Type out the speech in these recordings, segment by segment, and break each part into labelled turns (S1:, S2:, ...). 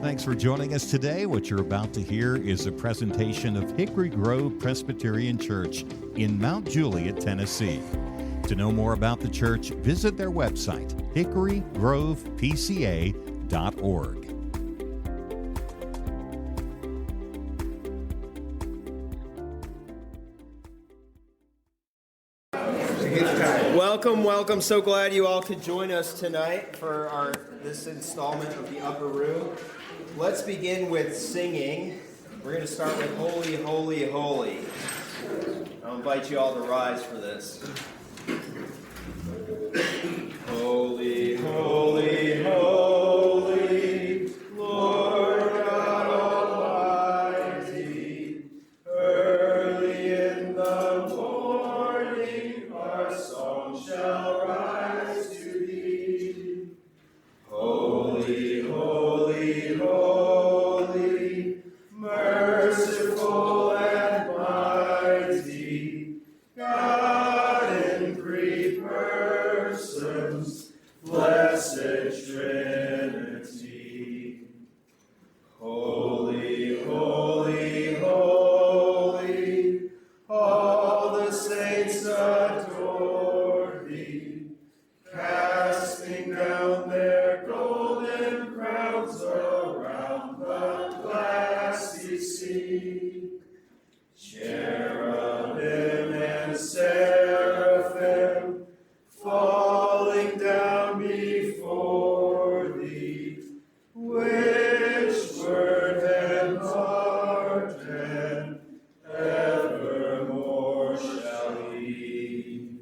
S1: Thanks for joining us today. What you're about to hear is a presentation of Hickory Grove Presbyterian Church in Mount Juliet, Tennessee. To know more about the church, visit their website, hickorygrovepca.org.
S2: Welcome. So glad you all could join us tonight for this installment of the Upper Room. Let's begin with singing. We're going to start with Holy, Holy, Holy. I'll invite you all to rise for this. Holy, holy, holy, Lord God Almighty, early in the morning our song shall rise to thee. Holy, holy, holy, merciful and mighty, God in three persons, blessed Trinity. Holy, holy, holy, all the saints adore thee, casting down their golden crowns around the glassy sea. Cherubim and seraphim falling down before thee, which word and art and evermore shall be.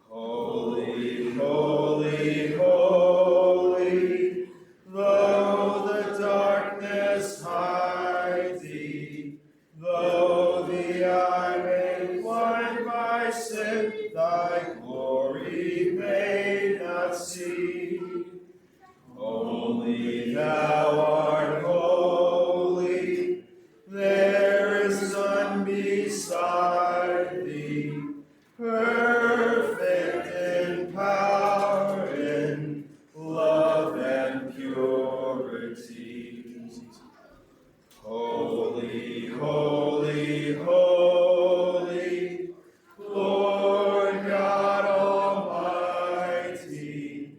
S2: Holy, holy, holy, though the darkness hide thee, though the eye may blind by sin, thy glory may not see. Only thou art holy, there is none beside thee, perfect in power, in love and purity. Holy, holy, holy, Lord God Almighty,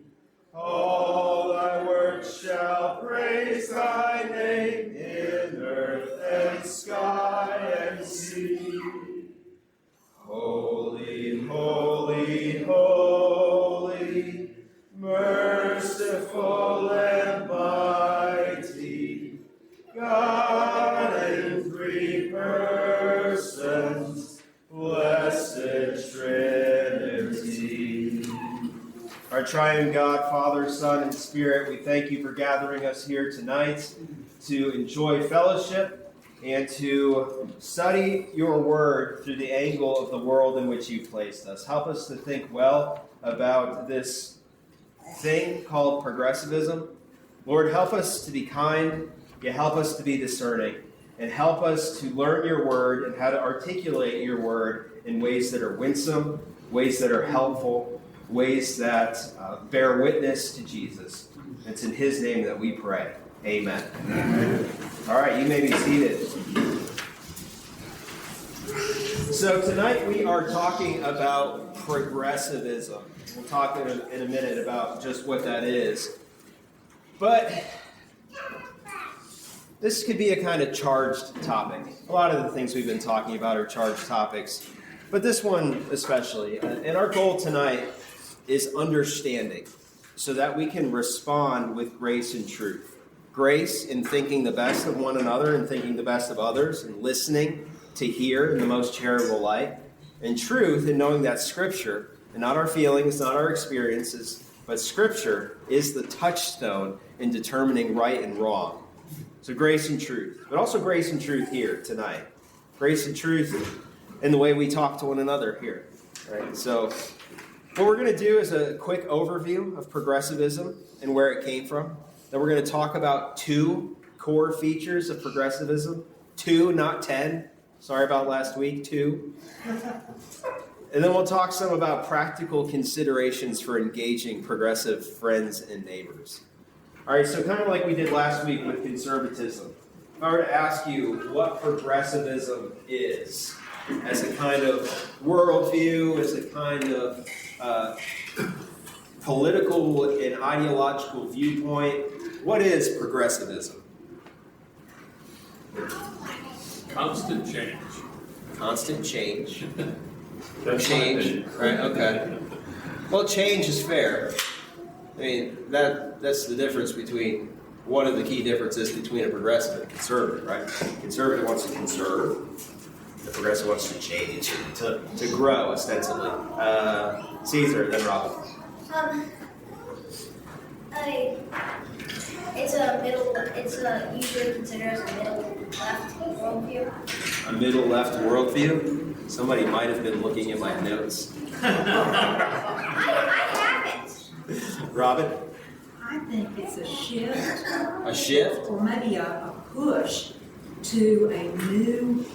S2: all thy works shall praise thy name in earth and sky and sea. Holy, holy, holy, merciful and mighty, God in three persons, blessed Trinity. Our triune God, Father, Son, and Spirit, we thank you for gathering us here tonight to enjoy fellowship and to study your word through the angle of the world in which you placed us. Help us to think well about this thing called progressivism. Lord, help us to be kind, yet help us to be discerning, and help us to learn your word and how to articulate your word in ways that are winsome, ways that are helpful, ways that bear witness to Jesus. It's in his name that we pray. Amen. Amen. All right, you may be seated. So tonight we are talking about progressivism. We'll talk in a minute about just what that is. But this could be a kind of charged topic. A lot of the things we've been talking about are charged topics, but this one especially. And our goal tonight is understanding so that we can respond with grace and truth. Grace in thinking the best of one another and thinking the best of others and listening to hear in the most charitable light. And truth in knowing that Scripture, and not our feelings, not our experiences, but Scripture is the touchstone in determining right and wrong. So grace and truth, but also grace and truth here tonight. Grace and truth in the way we talk to one another here. Right? So what we're going to do is a quick overview of progressivism and where it came from. Then we're going to talk about 2 core features of progressivism. 2, not 10. Sorry about last week, 2. And then we'll talk some about practical considerations for engaging progressive friends and neighbors. All right, so kind of like we did last week with conservatism. If I were to ask you what progressivism is, as a kind of worldview, as a kind of political and ideological viewpoint, what is progressivism?
S3: Constant change.
S2: Constant change.
S3: That's
S2: Change, right? Okay. Well, change is fair. I mean, that's the difference between one of the key differences between a progressive and a conservative, right? Conservative wants to conserve. The progressive wants to change, to grow, ostensibly. Caesar, then Robin.
S4: It's usually considered as a middle left worldview.
S2: A middle left worldview? Somebody might have been looking at my notes.
S4: I have it.
S2: Robin?
S5: I think it's a shift,
S2: A shift?
S5: or maybe a push to a new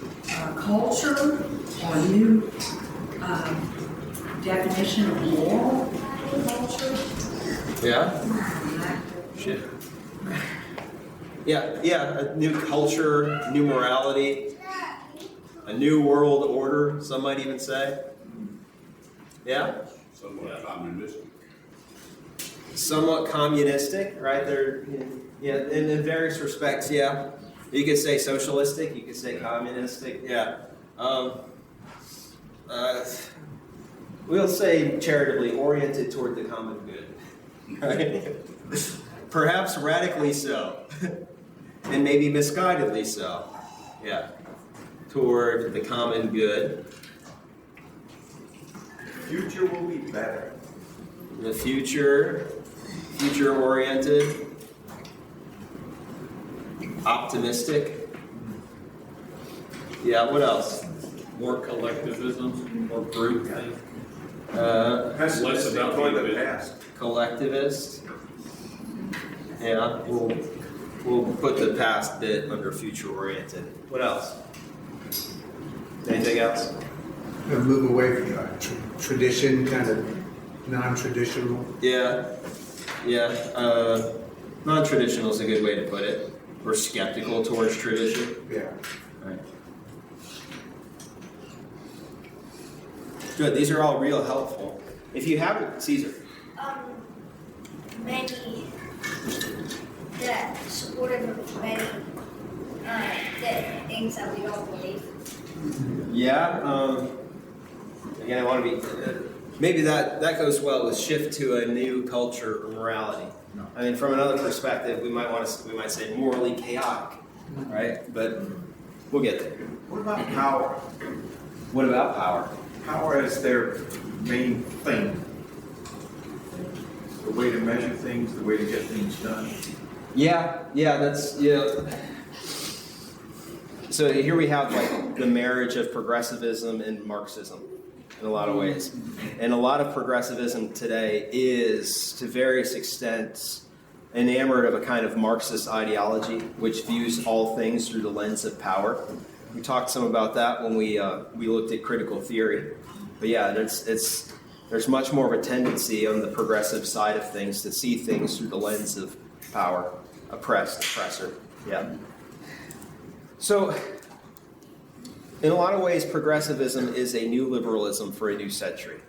S5: culture or a new definition of moral culture.
S2: Yeah? Shift. Yeah, a new culture, new morality, a new world order, some might even say. Yeah?
S3: Somewhat communistic.
S2: Somewhat communistic, right? Yeah, in various respects, yeah. You could say socialistic, you could say communistic, yeah. We'll say charitably oriented toward the common good, right? Perhaps radically so, and maybe misguidedly so, yeah, toward the common good.
S6: Future will be better.
S2: The future-oriented, optimistic. Yeah, what else?
S3: More collectivism, more group thing.
S2: Less
S3: Less about
S6: for the
S3: the
S6: past.
S2: Collectivist. Yeah, we'll put the past bit under future-oriented. What else? Anything else?
S7: Move away from tradition, kind of non-traditional.
S2: Yeah. Non-traditional is a good way to put it. We're skeptical towards tradition.
S7: Yeah.
S2: Right. Good. These are all real helpful. If you haven't, Caesar.
S4: Many that supported many that things that we don't believe.
S2: Yeah. Again, I want to be. Maybe that goes well with shift to a new culture or morality. I mean, from another perspective, we might say morally chaotic, right? But we'll get there.
S6: What about power?
S2: What about power?
S6: Power is their main thing. The way to measure things, the way to get things done.
S2: Yeah, that's. So here we have like the marriage of progressivism and Marxism in a lot of ways. And a lot of progressivism today is, to various extents, enamored of a kind of Marxist ideology, which views all things through the lens of power. We talked some about that when we looked at critical theory. But yeah, there's much more of a tendency on the progressive side of things to see things through the lens of power, oppressor. Yeah. So, in a lot of ways, progressivism is a new liberalism for a new century.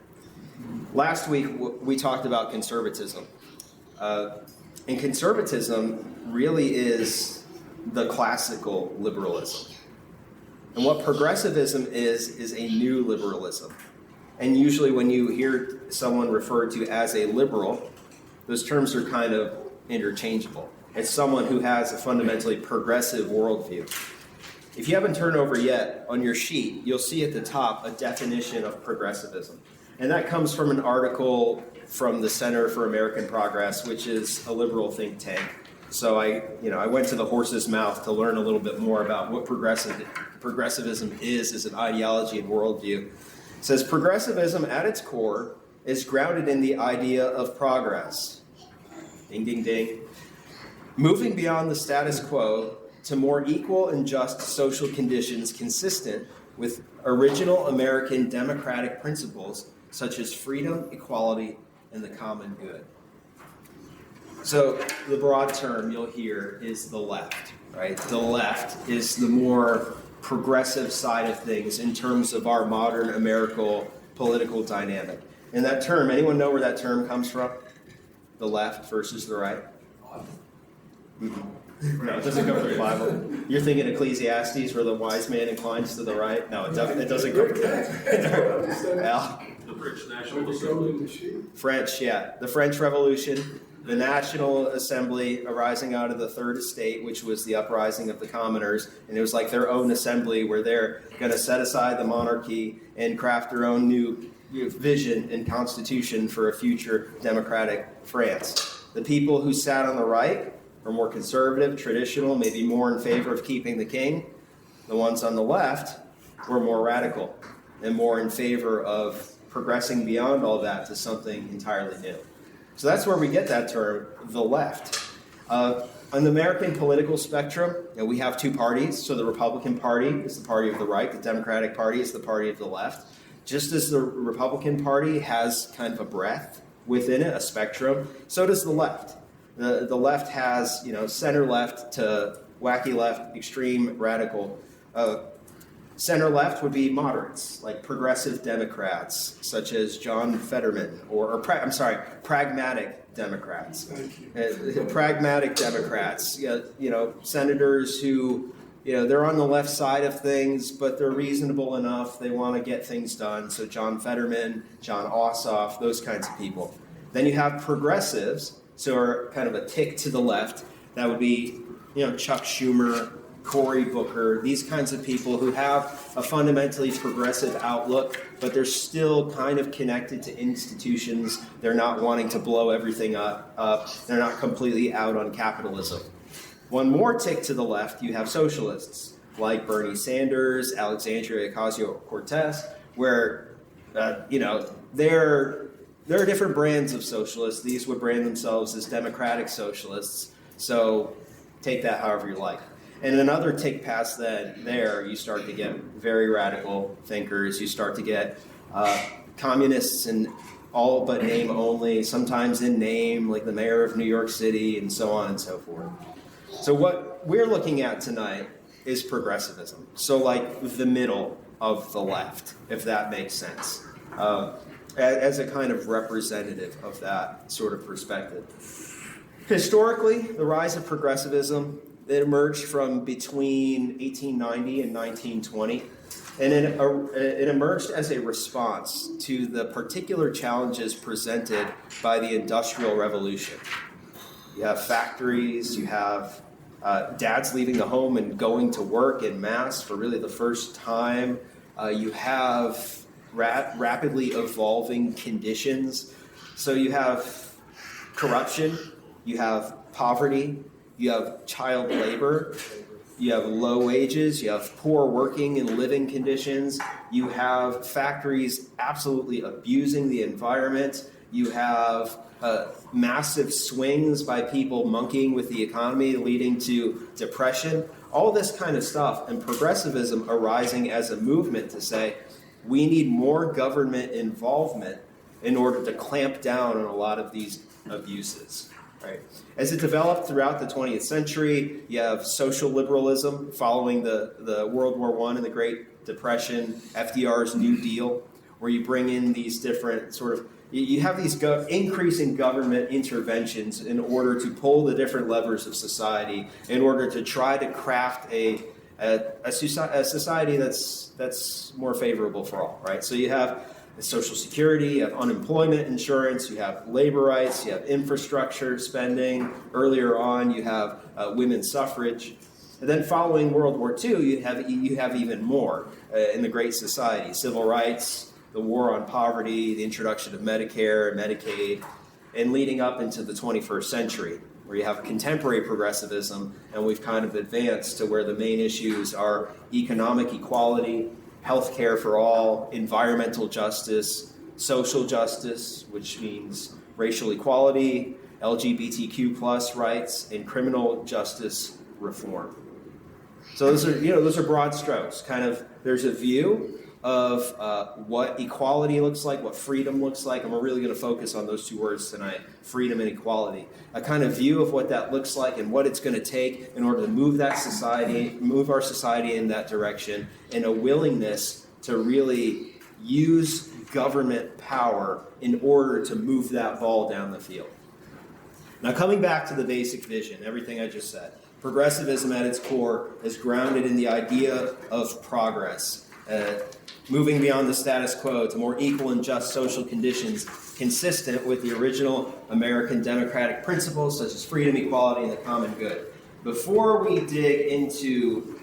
S2: Last week, we talked about conservatism. And conservatism really is the classical liberalism. And what progressivism is a new liberalism. And usually when you hear someone referred to as a liberal, those terms are kind of interchangeable. It's someone who has a fundamentally progressive worldview. If you haven't turned over yet, on your sheet, you'll see at the top a definition of progressivism. And that comes from an article from the Center for American Progress, which is a liberal think tank. So I went to the horse's mouth to learn a little bit more about what progressivism is as an ideology and worldview. It says, progressivism at its core is grounded in the idea of progress. Ding, ding, ding. Moving beyond the status quo to more equal and just social conditions consistent with original American democratic principles such as freedom, equality, and the common good. So the broad term you'll hear is the left, right? The left is the more progressive side of things in terms of our modern American political dynamic. And that term, anyone know where that term comes from? The left versus the right? Mm-hmm. No, it doesn't come from the Bible. You're thinking Ecclesiastes where the wise man inclines to the right? No, it doesn't come from that. Al?
S3: The French National Assembly.
S2: French, yeah. The French Revolution, the National Assembly arising out of the Third Estate, which was the uprising of the commoners, and it was like their own assembly where they're going to set aside the monarchy and craft their own new vision and constitution for a future democratic France. The people who sat on the right are more conservative, traditional, maybe more in favor of keeping the king. The ones on the left were more radical and more in favor of progressing beyond all that to something entirely new. So that's where we get that term, the left. On the American political spectrum, we have two parties. So the Republican Party is the party of the right. The Democratic Party is the party of the left. Just as the Republican Party has kind of a breadth within it, a spectrum, so does the left. The left has, center left to wacky left, extreme radical. Center left would be moderates, like progressive Democrats, such as John Fetterman, pragmatic Democrats. Pragmatic Democrats, senators who, they're on the left side of things, but they're reasonable enough. They want to get things done. So John Fetterman, John Ossoff, those kinds of people. Then you have progressives, so are kind of a tick to the left. That would be, Chuck Schumer, Cory Booker, these kinds of people who have a fundamentally progressive outlook, but they're still kind of connected to institutions. They're not wanting to blow everything up. They're not completely out on capitalism. One more tick to the left, you have socialists like Bernie Sanders, Alexandria Ocasio-Cortez, where, there are different brands of socialists. These would brand themselves as democratic socialists. So take that however you like. And another tick past that there, you start to get very radical thinkers. You start to get communists in all but name only, sometimes in name, like the mayor of New York City, and so on and so forth. So what we're looking at tonight is progressivism. So like the middle of the left, if that makes sense, as a kind of representative of that sort of perspective. Historically, the rise of progressivism, it emerged from between 1890 and 1920, and it emerged as a response to the particular challenges presented by the Industrial Revolution. You have factories, you have dads leaving the home and going to work en masse for really the first time. You have rapidly evolving conditions. So you have corruption, you have poverty, you have child labor, you have low wages, you have poor working and living conditions, you have factories absolutely abusing the environment, you have massive swings by people monkeying with the economy leading to depression, all this kind of stuff, and progressivism arising as a movement to say, we need more government involvement in order to clamp down on a lot of these abuses. Right. As it developed throughout the 20th century, you have social liberalism following the World War I and the Great Depression, FDR's New Deal, where you bring in these different you have these increasing government interventions in order to pull the different levers of society in order to try to craft a society that's more favorable for all, right? So you have Social Security, you have unemployment insurance, you have labor rights, you have infrastructure spending. Earlier on, you have women's suffrage. And then following World War II, you have even more in the Great Society. Civil rights, the war on poverty, the introduction of Medicare and Medicaid, and leading up into the 21st century, where you have contemporary progressivism, and we've kind of advanced to where the main issues are economic equality, health care for all, environmental justice, social justice, which means racial equality, LGBTQ plus rights, and criminal justice reform. So those are broad strokes. Kind of, there's a view, of what equality looks like, what freedom looks like. And we're really going to focus on those two words tonight, freedom and equality. A kind of view of what that looks like and what it's going to take in order to move our society in that direction, and a willingness to really use government power in order to move that ball down the field. Now, coming back to the basic vision, everything I just said, progressivism at its core is grounded in the idea of progress, moving beyond the status quo to more equal and just social conditions consistent with the original American democratic principles such as freedom, equality, and the common good. Before we dig into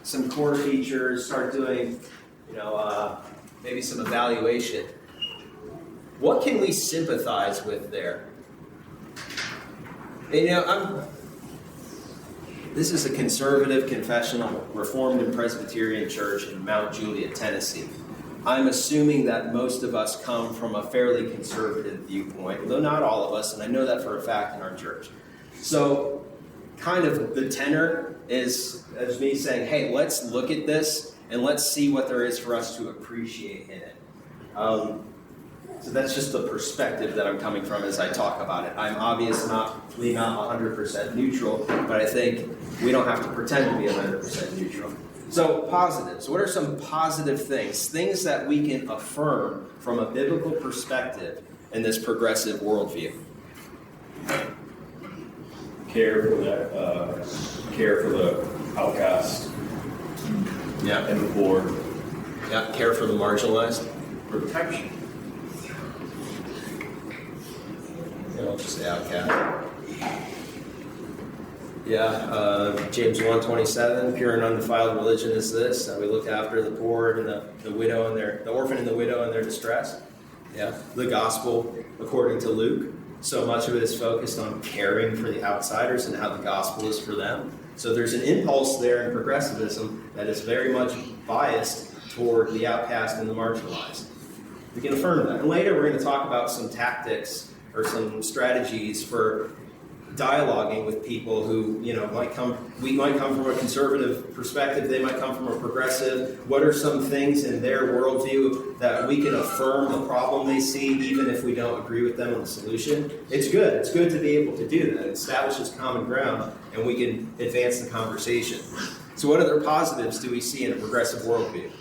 S2: some core features, start doing, maybe some evaluation, what can we sympathize with there? And, this is a conservative, confessional, Reformed and Presbyterian church in Mount Juliet, Tennessee. I'm assuming that most of us come from a fairly conservative viewpoint, though not all of us, and I know that for a fact in our church. So, kind of the tenor is me saying, hey, let's look at this and let's see what there is for us to appreciate in it. So that's just the perspective that I'm coming from as I talk about it. I'm obviously not 100% neutral, but I think we don't have to pretend to be 100% neutral. So positives. What are some positive things? Things that we can affirm from a biblical perspective in this progressive worldview.
S3: Care for the outcast.
S2: Yeah.
S3: And the poor.
S2: Yeah. Care for the marginalized.
S3: Protection.
S2: I'll just say outcast. Yeah, James 1:27, pure and undefiled religion is this, that we look after the poor and the widow and the orphan and the widow in their distress. Yeah, the gospel according to Luke. So much of it is focused on caring for the outsiders and how the gospel is for them. So there's an impulse there in progressivism that is very much biased toward the outcast and the marginalized. We can affirm that. And later we're going to talk about some tactics or some strategies for dialoguing with people who, we might come from a conservative perspective, they might come from a progressive. What are some things in their worldview that we can affirm the problem they see, even if we don't agree with them on the solution? It's good. It's good to be able to do that. It establishes common ground, and we can advance the conversation. So what other positives do we see in a progressive worldview?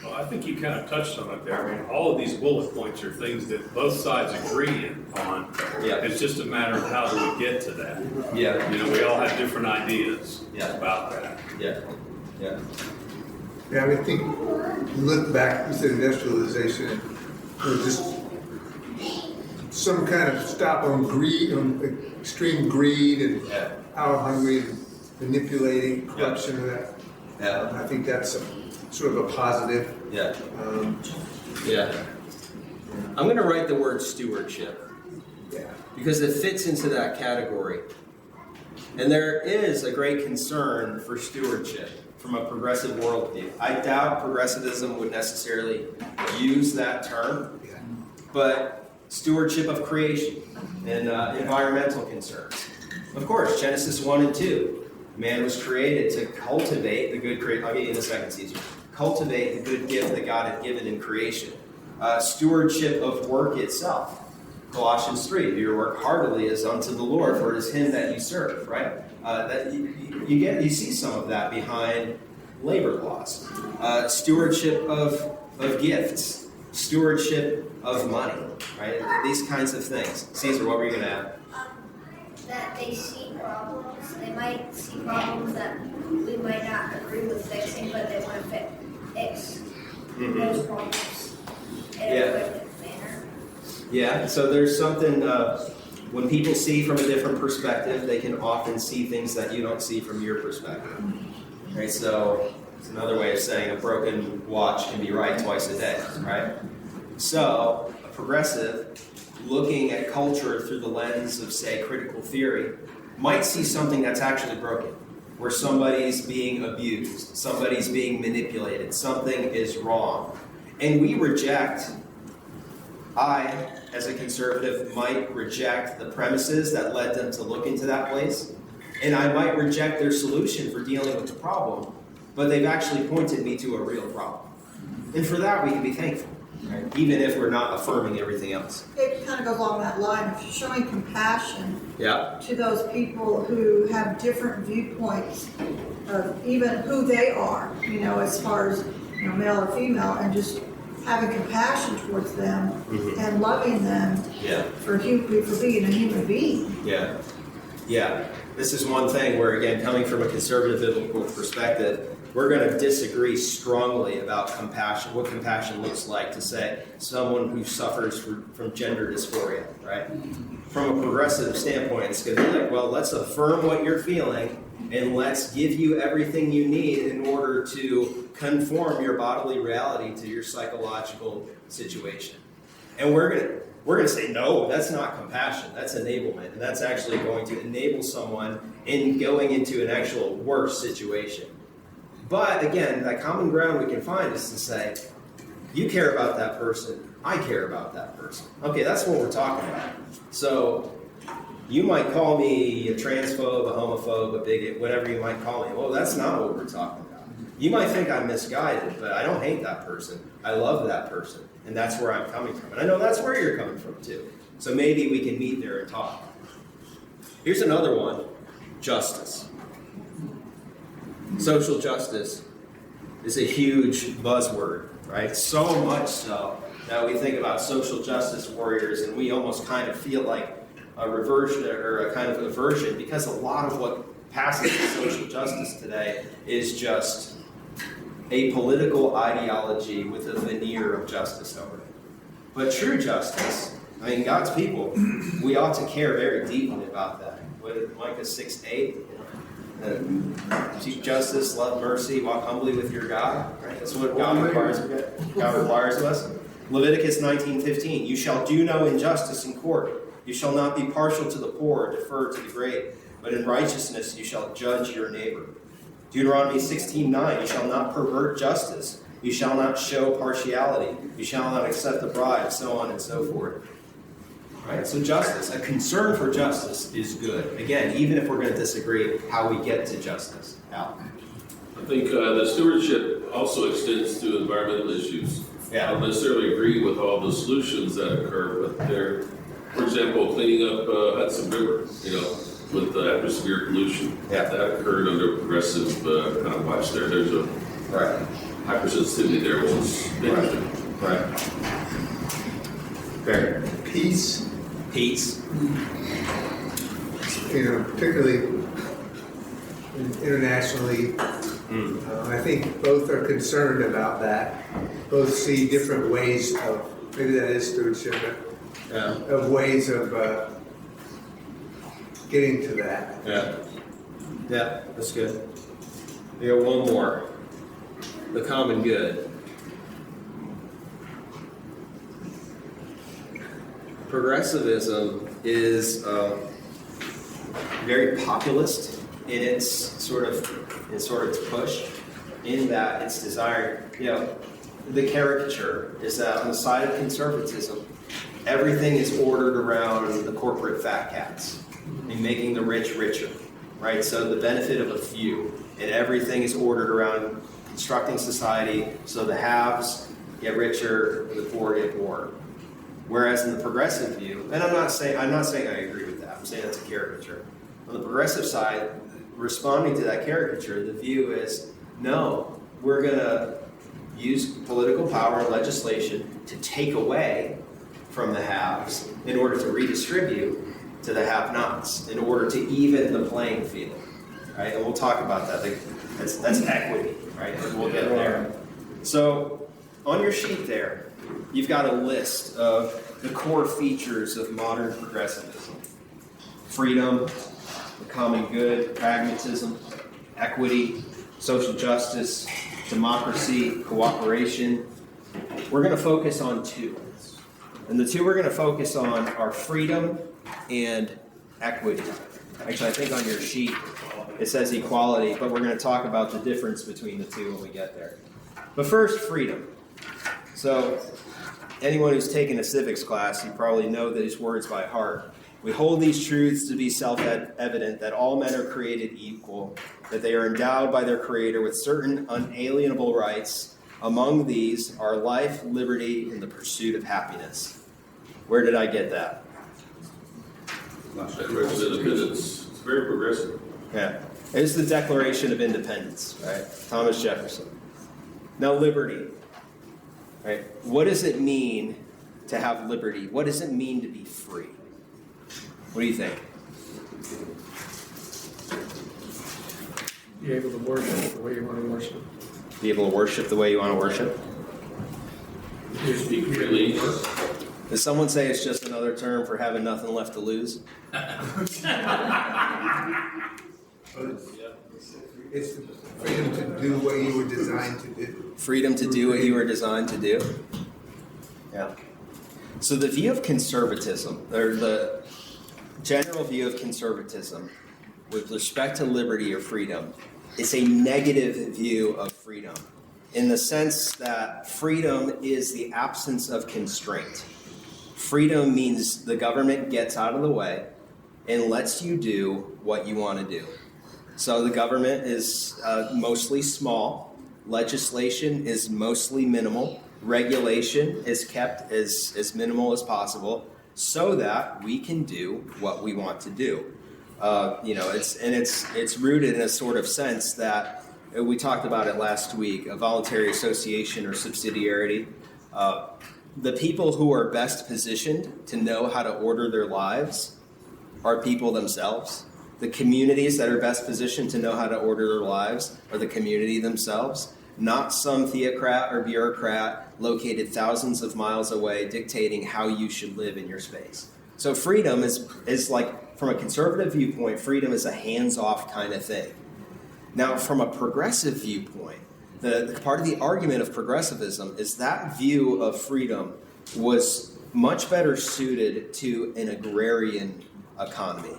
S3: Well, I think you kind of touched on it there. I mean, all of these bullet points are things that both sides agree on.
S2: Yeah.
S3: It's just a matter of how do we get to that.
S2: Yeah.
S3: We all have different ideas about that.
S2: Yeah. Yeah.
S7: Yeah, I think look back, you said industrialization, just some kind of stop on greed, on extreme greed and power hungry and manipulating, corruption of that.
S2: Yeah.
S7: I think that's sort of a positive.
S2: Yeah. Yeah. I'm going to write the word stewardship.
S7: Yeah.
S2: Because it fits into that category. And there is a great concern for stewardship from a progressive worldview. I doubt progressivism would necessarily use that term, but stewardship of creation and environmental concerns. Of course, Genesis 1 and 2, man was created to cultivate the good creation. I'll get you in a second, Caesar. Cultivate the good gift that God had given in creation. Stewardship of work itself. Colossians 3, do your work heartily as unto the Lord, for it is Him that you serve, right? That you see some of that behind labor laws. Stewardship of gifts. Stewardship of money, right? These kinds of things. Caesar, what were you going to add?
S4: That they see problems. They might see problems that we might not agree with fixing, but they want to fix those problems in a quick manner.
S2: Yeah, so there's something, when people see from a different perspective, they can often see things that you don't see from your perspective. Right, so it's another way of saying a broken watch can be right twice a day, right? So, a progressive, looking at culture through the lens of, say, critical theory, might see something that's actually broken, where somebody's being abused, somebody's being manipulated, something is wrong. And we reject, I, as a conservative, might reject the premises that led them to look into that place, and I might reject their solution for dealing with the problem, but they've actually pointed me to a real problem. And for that, we can be thankful, right? Even if we're not affirming everything else.
S8: It kind of goes along that line of showing compassion
S2: Yeah.
S8: to those people who have different viewpoints of even who they are, as far as, male or female, and just having compassion towards them and loving them
S2: Yeah.
S8: for being a human being.
S2: Yeah. Yeah. This is one thing where, again, coming from a conservative biblical perspective, we're going to disagree strongly about compassion, what compassion looks like to, say, someone who suffers from gender dysphoria, right? From a progressive standpoint, it's going to be like, well, let's affirm what you're feeling and let's give you everything you need in order to conform your bodily reality to your psychological situation. And we're going to say, no, that's not compassion, that's enablement, and that's actually going to enable someone in going into an actual worse situation. But again, that common ground we can find is to say, you care about that person, I care about that person. Okay, that's what we're talking about. So you might call me a transphobe, a homophobe, a bigot, whatever you might call me. Well, that's not what we're talking about. You might think I'm misguided, but I don't hate that person. I love that person, and that's where I'm coming from. And I know that's where you're coming from too. So maybe we can meet there and talk. Here's another one, justice. Social justice is a huge buzzword, right? So much so that we think about social justice warriors and we almost kind of feel like a reversion or a kind of aversion, because a lot of what passes as social justice today is just a political ideology with a veneer of justice over it. But true justice, God's people, we ought to care very deeply about that. What is Micah 6:8? Seek justice, love mercy, walk humbly with your God. Right? That's what God requires of us. Leviticus 19:15. You shall do no injustice in court. You shall not be partial to the poor or defer to the great, but in righteousness you shall judge your neighbor. Deuteronomy 16:9. You shall not pervert justice. You shall not show partiality. You shall not accept a bribe, so on and so forth. Right? So justice, a concern for justice is good. Again, even if we're going to disagree how we get to justice. Al?
S9: I think the stewardship also extends to environmental issues.
S2: Yeah.
S9: I don't necessarily agree with all the solutions that occur, but they're, for example, cleaning up Hudson River, with severe pollution.
S2: Yeah.
S9: That occurred under progressive kind of watch there. There's a hypersensitivity there, which is interesting.
S2: Right. Fair.
S7: Peace,
S2: Peace.
S7: particularly internationally, I think both are concerned about that. Both see different ways of, maybe that is stewardship,
S2: Yeah.
S7: of ways of getting to that.
S2: Yeah. Yeah, that's good. We got one more. The common good. Progressivism is very populist in its sort of push, in that its desire. The caricature is that on the side of conservatism, everything is ordered around the corporate fat cats and making the rich richer, right? So the benefit of a few, and everything is ordered around constructing society so the haves get richer and the poor get poorer. Whereas in the progressive view, and I'm not saying I agree with that. I'm saying that's a caricature. On the progressive side, responding to that caricature, the view is, no, we're going to use political power and legislation to take away from the haves in order to redistribute to the have-nots, in order to even the playing field, right? And we'll talk about that. That's equity, right? And we'll get there. So on your sheet there, you've got a list of the core features of modern progressivism: freedom, the common good, pragmatism, equity, social justice, democracy, cooperation. We're going to focus on two. And the two we're going to focus on are freedom and equity. Actually, I think on your sheet it says equality, but we're going to talk about the difference between the two when we get there. But first, freedom. So anyone who's taken a civics class, you probably know these words by heart. We hold these truths to be self-evident, that all men are created equal, that they are endowed by their Creator with certain unalienable rights, Among these are life, liberty, and the pursuit of happiness. Where did I get that?
S9: Declaration of Independence. It's very progressive.
S2: Yeah. It's the Declaration of Independence, right? Thomas Jefferson. Now, liberty, right? What does it mean to have liberty? What does it mean to be free? What do you think?
S10: Be able to worship the way you want to worship.
S2: Be able to worship the way you want to worship?
S9: Speak freely.
S2: Does someone say it's just another term for having nothing left to lose?
S7: It's the freedom to do what you were designed to do.
S2: Freedom to do what you were designed to do? Yeah. So the view of conservatism, or the general view of conservatism with respect to liberty or freedom, is a negative view of freedom in the sense that freedom is the absence of constraint. Freedom means the government gets out of the way and lets you do what you want to do. So the government is mostly small, legislation is mostly minimal, regulation is kept as minimal as possible so that we can do what we want to do. It's rooted in a sort of sense that we talked about it last week, a voluntary association or subsidiarity. The people who are best positioned to know how to order their lives are people themselves. The communities that are best positioned to know how to order their lives are the community themselves, not some theocrat or bureaucrat located thousands of miles away dictating how you should live in your space. So freedom is like, from a conservative viewpoint, freedom is a hands-off kind of thing. Now, from a progressive viewpoint, the part of the argument of progressivism is that view of freedom was much better suited to an agrarian economy.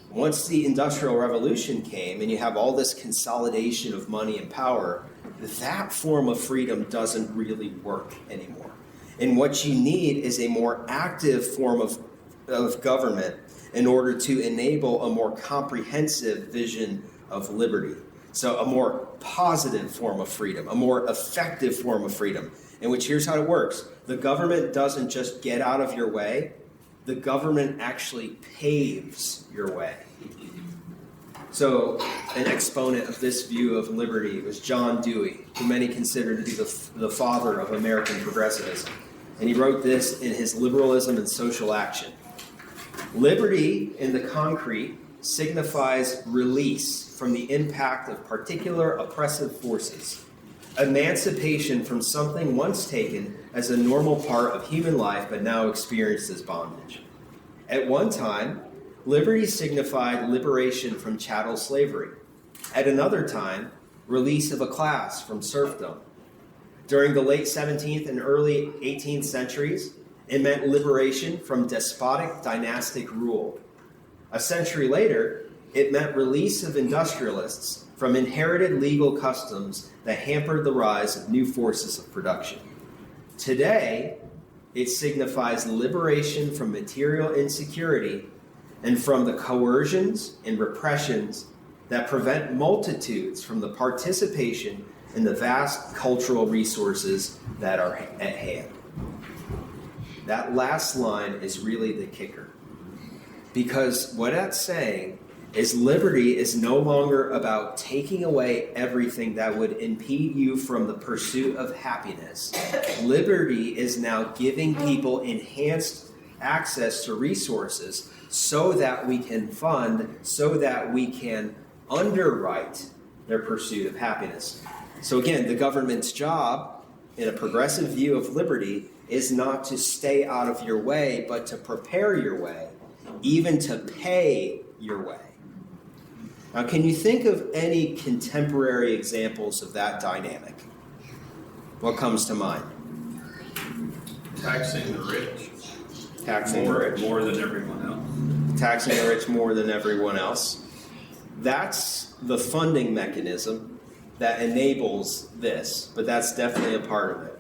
S2: Once the Industrial Revolution came and you have all this consolidation of money and power, that form of freedom doesn't really work anymore. And what you need is a more active form of government in order to enable a more comprehensive vision of liberty. So a more positive form of freedom, a more effective form of freedom, in which here's how it works. The government doesn't just get out of your way, the government actually paves your way. So an exponent of this view of liberty was John Dewey, who many consider to be the father of American progressivism. And he wrote this in his Liberalism and Social Action. Liberty in the concrete signifies release from the impact of particular oppressive forces, emancipation from something once taken as a normal part of human life but now experienced as bondage. At one time, liberty signified liberation from chattel slavery. At another time, release of a class from serfdom. During the late 17th and early 18th centuries, it meant liberation from despotic dynastic rule. A century later, it meant release of industrialists from inherited legal customs that hampered the rise of new forces of production. Today, it signifies liberation from material insecurity and from the coercions and repressions that prevent multitudes from the participation in the vast cultural resources that are at hand. That last line is really the kicker. Because what that's saying is liberty is no longer about taking away everything that would impede you from the pursuit of happiness. Liberty is now giving people enhanced access to resources so that we can fund, so that we can underwrite their pursuit of happiness. So again, the government's job in a progressive view of liberty is not to stay out of your way, but to prepare your way, even to pay your way. Now, can you think of any contemporary examples of that dynamic? What comes to mind?
S3: Taxing the rich.
S2: Taxing the rich.
S3: More than everyone else.
S2: Taxing the rich more than everyone else. That's the funding mechanism that enables this, but that's definitely a part of it.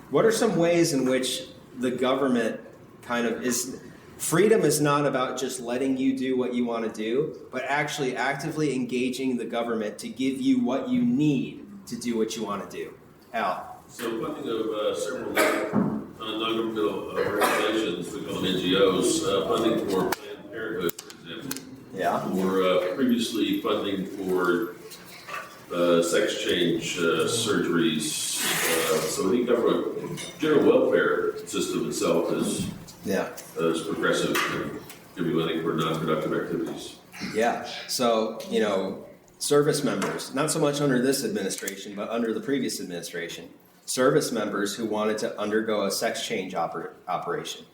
S2: What are some ways in which the government kind of is... Freedom is not about just letting you do what you want to do, but actually actively engaging the government to give you what you need to do what you want to do. Al.
S9: So funding of several non-governmental organizations, we call them NGOs, funding for Planned Parenthood, for example.
S2: Yeah.
S9: Or previously funding for sex change surgeries. So the government general welfare system itself is progressive and giving money for non-productive activities.
S2: Yeah. So, service members, not so much under this administration, but under the previous administration, service members who wanted to undergo a sex change operation.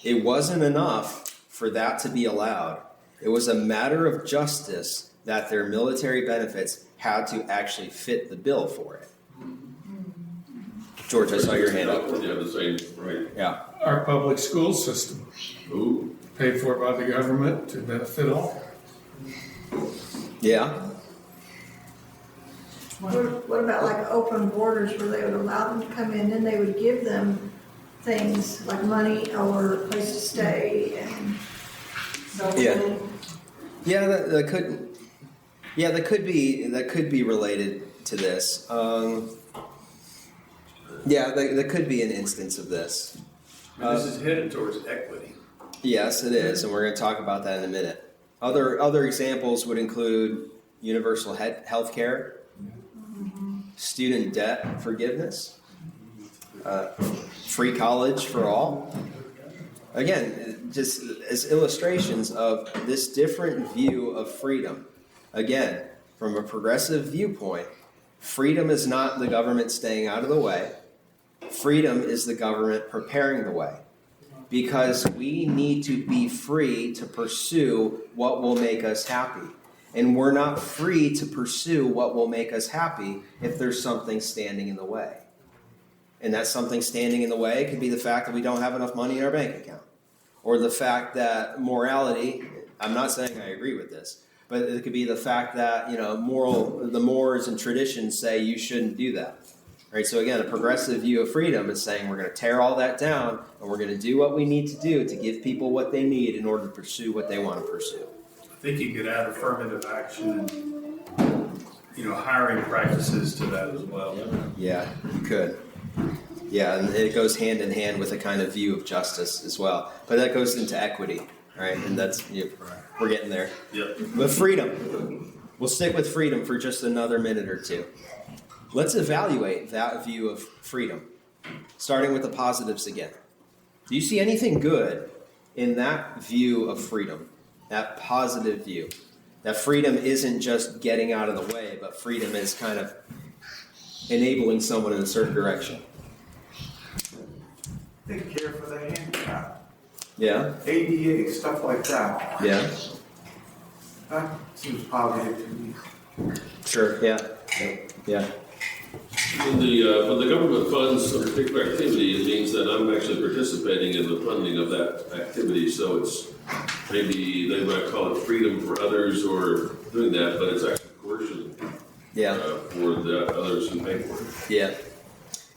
S2: It wasn't enough for that to be allowed. It was a matter of justice that their military benefits had to actually fit the bill for it. George, I saw your hand up.
S9: Yeah, the same, right.
S2: Yeah.
S10: Our public school system,
S9: Ooh.
S10: paid for by the government to benefit all.
S2: Yeah.
S8: What about like open borders where they would allow them to come in and they would give them things like money or a place to stay and
S2: Yeah. Yeah, that could. Yeah, that could be related to this. Yeah, that could be an instance of this.
S3: This is headed towards equity.
S2: Yes, it is, and we're going to talk about that in a minute. Other examples would include universal health care, student debt forgiveness, free college for all. Again, just as illustrations of this different view of freedom. Again, from a progressive viewpoint, freedom is not the government staying out of the way. Freedom is the government preparing the way. Because we need to be free to pursue what will make us happy. And we're not free to pursue what will make us happy if there's something standing in the way. And that something standing in the way could be the fact that we don't have enough money in our bank account. Or the fact that morality, I'm not saying I agree with this, but it could be the fact that, the mores and traditions say you shouldn't do that. Right? So again, a progressive view of freedom is saying we're going to tear all that down and we're going to do what we need to do to give people what they need in order to pursue what they want to pursue.
S3: I think you could add affirmative action and, hiring practices to that as well.
S2: Yeah, you could. Yeah, and it goes hand in hand with a kind of view of justice as well. But that goes into equity, right? And that's, we're getting there.
S9: Yep.
S2: But freedom. We'll stick with freedom for just another minute or two. Let's evaluate that view of freedom, starting with the positives again. Do you see anything good in that view of freedom, that positive view? That freedom isn't just getting out of the way, but freedom is kind of enabling someone in a certain direction.
S6: They care for the handicap,
S2: Yeah?
S6: ADA, stuff like that.
S2: Yeah?
S6: That seems positive to me.
S2: Sure, yeah. Yeah.
S9: When the government funds a particular activity, it means that I'm actually participating in the funding of that activity. So it's maybe they might call it freedom for others or doing that, but it's actually coercion for the others who pay for it.
S2: Yeah.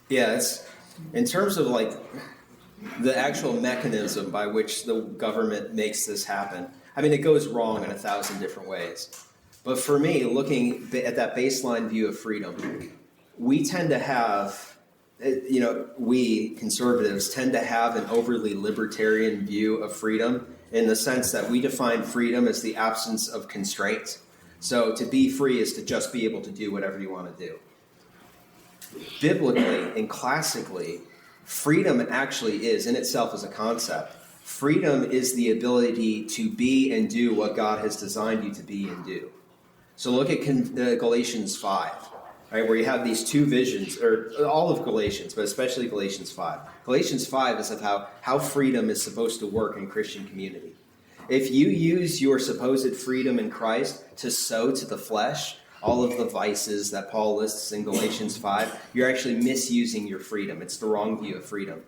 S2: Yeah, it's in terms of like the actual mechanism by which the government makes this happen. I mean, it goes wrong in 1,000 different ways. But for me, looking at that baseline view of freedom, we tend to have, we conservatives tend to have an overly libertarian view of freedom in the sense that we define freedom as the absence of constraints. So to be free is to just be able to do whatever you want to do. Biblically and classically, freedom actually is, in itself as a concept, freedom is the ability to be and do what God has designed you to be and do. So look at Galatians 5, right, where you have these two visions, or all of Galatians, but especially Galatians 5. Galatians 5 is of how freedom is supposed to work in Christian community. If you use your supposed freedom in Christ to sow to the flesh all of the vices that Paul lists in Galatians 5, you're actually misusing your freedom. It's the wrong view of freedom.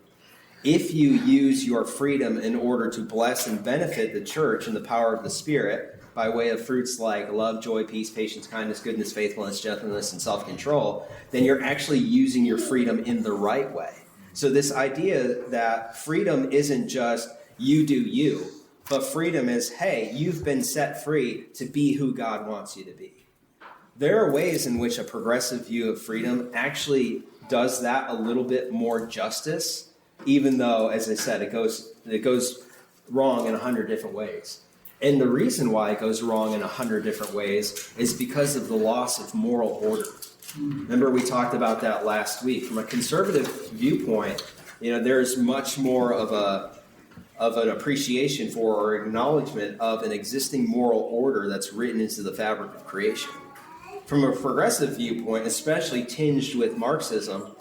S2: If you use your freedom in order to bless and benefit the church in the power of the Spirit by way of fruits like love, joy, peace, patience, kindness, goodness, faithfulness, gentleness, and self-control, then you're actually using your freedom in the right way. So this idea that freedom isn't just you do you, but freedom is, hey, you've been set free to be who God wants you to be. There are ways in which a progressive view of freedom actually does that a little bit more justice, even though, as I said, it goes wrong in 100 different ways. And the reason why it goes wrong in 100 different ways is because of the loss of moral order. Remember, we talked about that last week. From a conservative viewpoint, there's much more of an appreciation for or acknowledgement of an existing moral order that's written into the fabric of creation. From a progressive viewpoint, especially tinged with Marxism,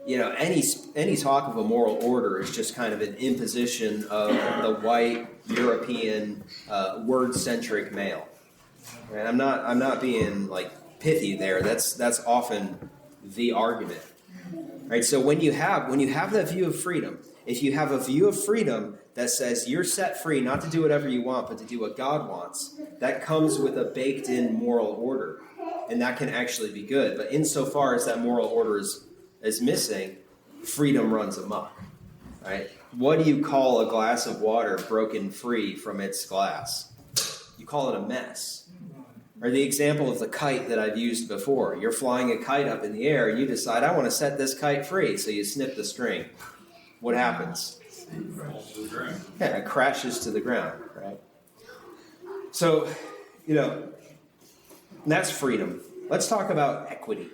S2: any talk of a moral order is just kind of an imposition of the white European word-centric male. And I'm not being like pithy there. That's often the argument, right? So when you have that view of freedom, if you have a view of freedom that says you're set free not to do whatever you want, but to do what God wants, that comes with a baked-in moral order, and that can actually be good. But insofar as that moral order is missing, freedom runs amok, right? What do you call a glass of water broken free from its glass? You call it a mess. Or the example of the kite that I've used before. You're flying a kite up in the air, and you decide, I want to set this kite free, so you snip the string. What happens? Yeah, it crashes to the ground, right? So, that's freedom. Let's talk about equity.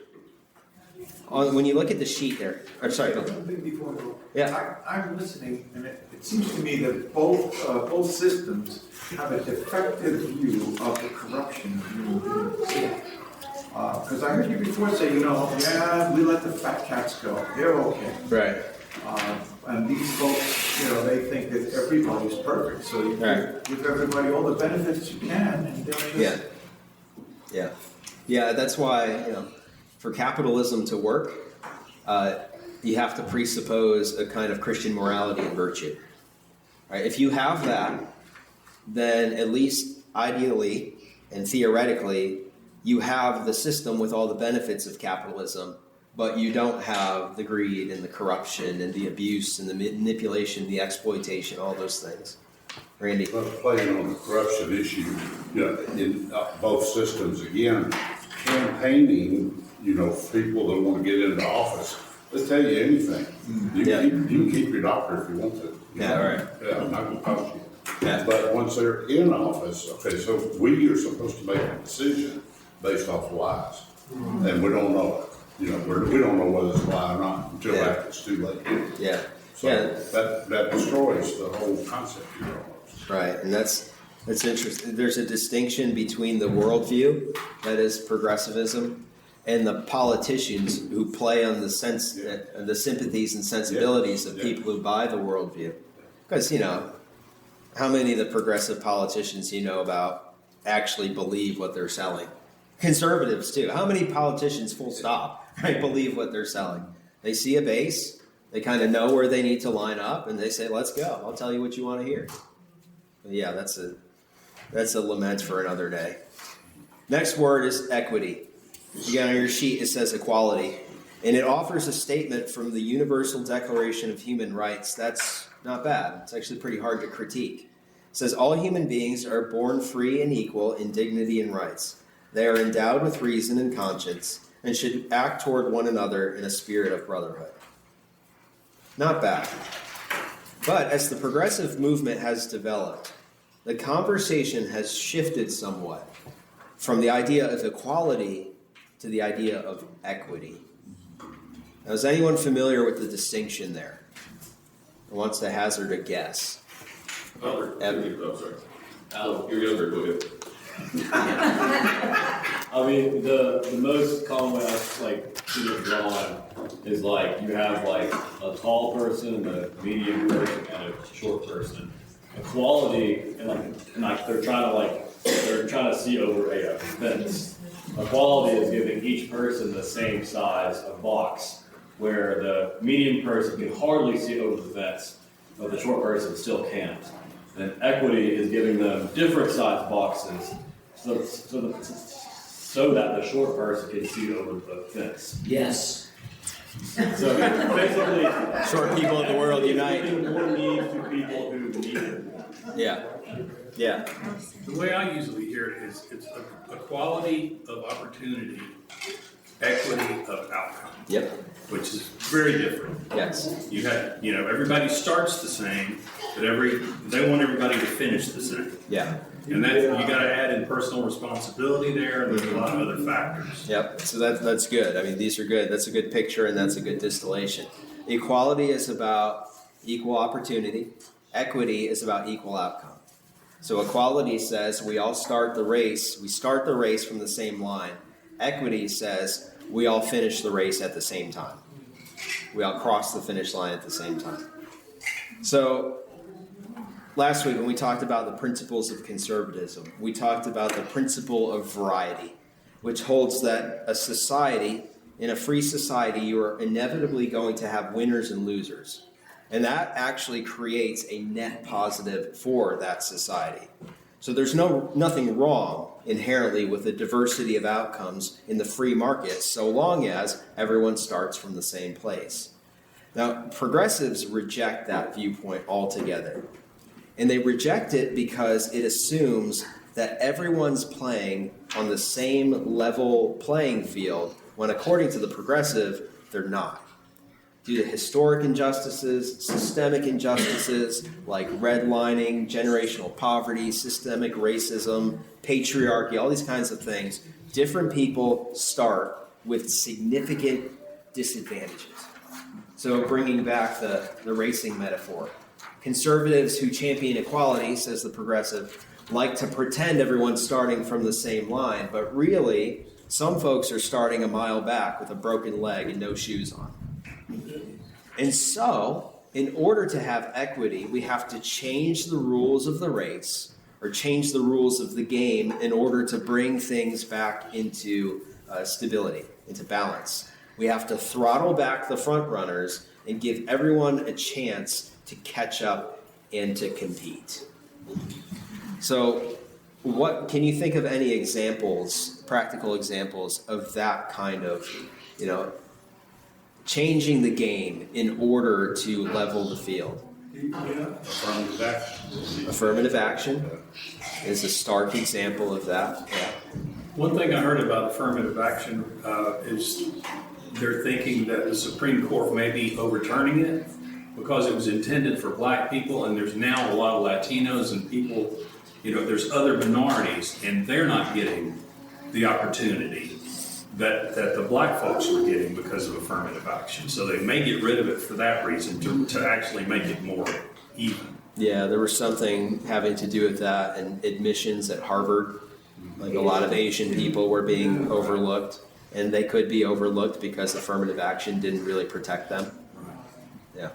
S2: When you look at the sheet there, or sorry,
S6: Before we go,
S2: yeah.
S6: I'm listening, and it seems to me that both systems have a defective view of the corruption of human beings. Because I heard you before say, we let the fat cats go. They're okay.
S2: Right.
S6: And these folks, they think that everybody's perfect. So you give everybody all the benefits you can, and they'll just...
S2: Yeah, that's why, for capitalism to work, you have to presuppose a kind of Christian morality and virtue. Right? If you have that, then at least ideally and theoretically, you have the system with all the benefits of capitalism, but you don't have the greed and the corruption and the abuse and the manipulation, the exploitation, all those things. Randy?
S11: Well, playing on the corruption issue, in both systems, again, campaigning, people that want to get into office, they'll tell you anything. You can keep your doctor if you want to.
S2: Right.
S11: Yeah, I'm not going to punish you.
S2: Yeah.
S11: But once they're in office, okay, so we are supposed to make a decision based off lies. And we don't know it. We don't know whether it's a lie or not until after it's too late.
S2: Yeah.
S11: So that destroys the whole concept here almost.
S2: Right, and that's interesting. There's a distinction between the worldview, that is progressivism, and the politicians who play on the sympathies and sensibilities of people who buy the worldview. Because, how many of the progressive politicians about actually believe what they're selling? Conservatives, too. How many politicians, full stop, right, believe what they're selling? They see a base, they kind of know where they need to line up, and they say, let's go. I'll tell you what you want to hear. But yeah, that's a lament for another day. Next word is equity. Again, on your sheet, it says equality. And it offers a statement from the Universal Declaration of Human Rights. That's not bad. It's actually pretty hard to critique. It says, all human beings are born free and equal in dignity and rights. They are endowed with reason and conscience and should act toward one another in a spirit of brotherhood. Not bad. But as the progressive movement has developed, the conversation has shifted somewhat from the idea of equality to the idea of equity. Now, is anyone familiar with the distinction there? Who wants to hazard a guess?
S9: Sorry. You're younger, go ahead.
S12: I mean, the most common way I see it drawn is you have a tall person, a medium person, and a short person. Equality, and they're trying to see over a fence. Equality is giving each person the same size of box, where the medium person can hardly see over the fence, but the short person still can't. And equity is giving them different size boxes, so that the short person can see over the fence.
S13: Yes.
S12: So basically,
S2: short people in the world unite.
S12: Giving more needs to people who need it.
S2: Yeah.
S3: The way I usually hear it is it's a quality of opportunity equity of outcome.
S2: Yep.
S3: Which is very different.
S2: Yes.
S3: You had, everybody starts the same, but they want everybody to finish the same.
S2: Yeah.
S3: And that you got to add in personal responsibility there, and there's a lot of other factors.
S2: Yep. So that's good. I mean, these are good. That's a good picture, and that's a good distillation. Equality is about equal opportunity. Equity is about equal outcome. So equality says we all start the race. We start the race from the same line. Equity says we all finish the race at the same time. We all cross the finish line at the same time. So last week when we talked about the principles of conservatism, we talked about the principle of variety, which holds that a society, in a free society, you are inevitably going to have winners and losers. And that actually creates a net positive for that society. So there's nothing wrong inherently with the diversity of outcomes in the free market, so long as everyone starts from the same place. Now, progressives reject that viewpoint altogether. And they reject it because it assumes that everyone's playing on the same level playing field, when according to the progressive, they're not. Due to historic injustices, systemic injustices like redlining, generational poverty, systemic racism, patriarchy, all these kinds of things, different people start with significant disadvantages. So bringing back the racing metaphor, conservatives who champion equality, says the progressive, like to pretend everyone's starting from the same line, but really, some folks are starting a mile back with a broken leg and no shoes on. And so, in order to have equity, we have to change the rules of the race or change the rules of the game in order to bring things back into stability, into balance. We have to throttle back the front runners and give everyone a chance to catch up and to compete. So, what can you think of any examples, practical examples of that kind of, changing the game in order to level the field?
S11: Affirmative action.
S2: Affirmative action is a stark example of that. Yeah.
S3: One thing I heard about affirmative action is they're thinking that the Supreme Court may be overturning it because it was intended for black people, and there's now a lot of Latinos and people, there's other minorities, and they're not getting the opportunity that the black folks were getting because of affirmative action. So they may get rid of it for that reason, to actually make it more even.
S2: Yeah, there was something having to do with that, and admissions at Harvard. Like a lot of Asian people were being overlooked, and they could be overlooked because affirmative action didn't really protect them. Yeah.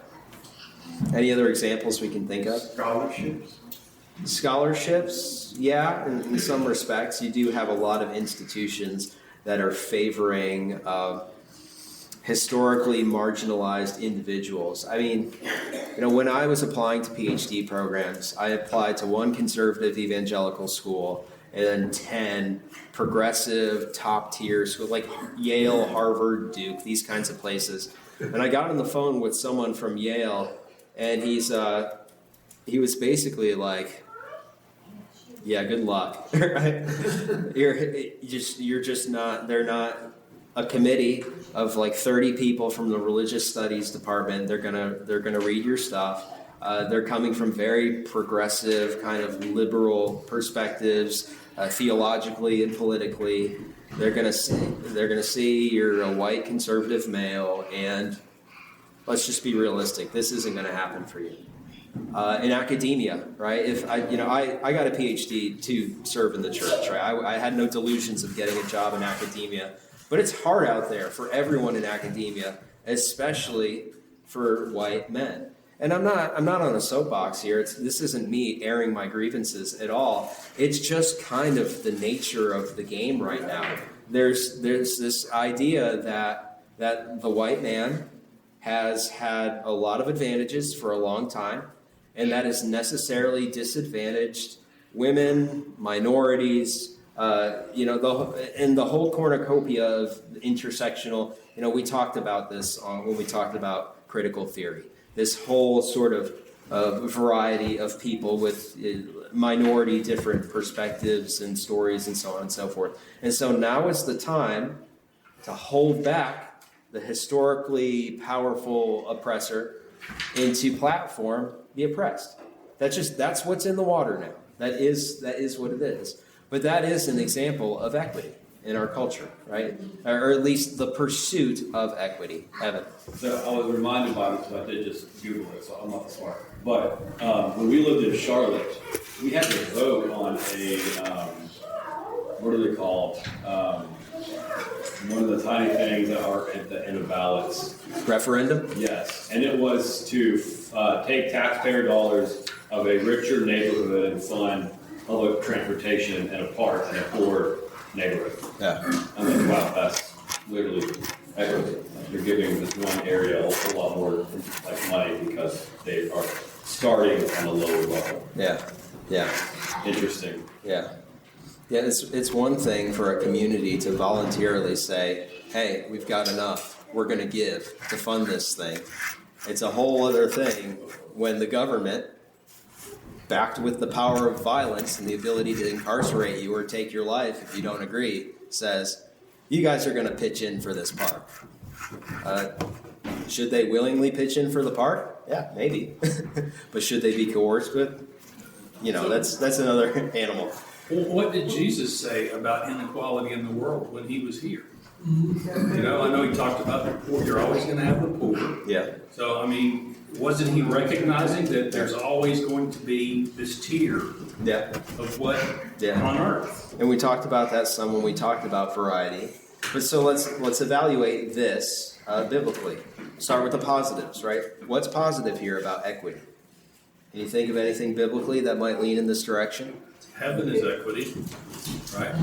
S2: Any other examples we can think of? Scholarships, yeah, in some respects. You do have a lot of institutions that are favoring historically marginalized individuals. I mean, when I was applying to PhD programs, I applied to one conservative evangelical school and then 10 progressive top-tier schools, like Yale, Harvard, Duke, these kinds of places. And I got on the phone with someone from Yale, and he was basically like, yeah, good luck. Right? You're just not. They're not a committee of like 30 people from the religious studies department. They're gonna read your stuff. They're coming from very progressive, kind of liberal perspectives, theologically and politically. They're gonna see you're a white conservative male, and let's just be realistic. This isn't gonna happen for you. In academia, right? If I got a PhD to serve in the church, right? I had no delusions of getting a job in academia, but it's hard out there for everyone in academia, especially for white men. And I'm not on a soapbox here. This isn't me airing my grievances at all. It's just kind of the nature of the game right now. There's this idea that the white man has had a lot of advantages for a long time, and that has necessarily disadvantaged women, minorities, the whole cornucopia of intersectional. We talked about this when we talked about critical theory. This whole sort of variety of people with minority different perspectives and stories and so on and so forth. And so now is the time to hold back the historically powerful oppressor and to platform the oppressed. That's what's in the water now. That is what it is. But that is an example of equity in our culture, right? Or at least the pursuit of equity. Evan.
S12: So I was reminded by it, so I did just Google it, so I'm not smart. But when we lived in Charlotte, we had to vote on a, what are they called? One of the tiny things that are at the end of ballots.
S2: Referendum?
S12: Yes, and it was to take taxpayer dollars of a richer neighborhood and fund public transportation in a park in a poor neighborhood.
S2: Yeah.
S12: I'm like, wow, that's literally equity. You're giving this one area a whole lot more like money because they are starting on a lower level.
S2: Yeah. Yeah.
S12: Interesting.
S2: Yeah. Yeah, it's one thing for a community to voluntarily say, hey, we've got enough, we're going to give to fund this thing. It's a whole other thing when the government, backed with the power of violence and the ability to incarcerate you or take your life if you don't agree, says, you guys are going to pitch in for this park. Should they willingly pitch in for the park? Yeah, maybe. But should they be coerced with? That's another animal.
S3: Well, what did Jesus say about inequality in the world when he was here? I know he talked about the poor. You're always going to have the poor.
S2: Yeah.
S3: So, wasn't he recognizing that there's always going to be this tier of what on earth?
S2: And we talked about that some when we talked about variety. But so let's evaluate this biblically. Start with the positives, right? What's positive here about equity? Can you think of anything biblically that might lean in this direction?
S3: Heaven is equity, right?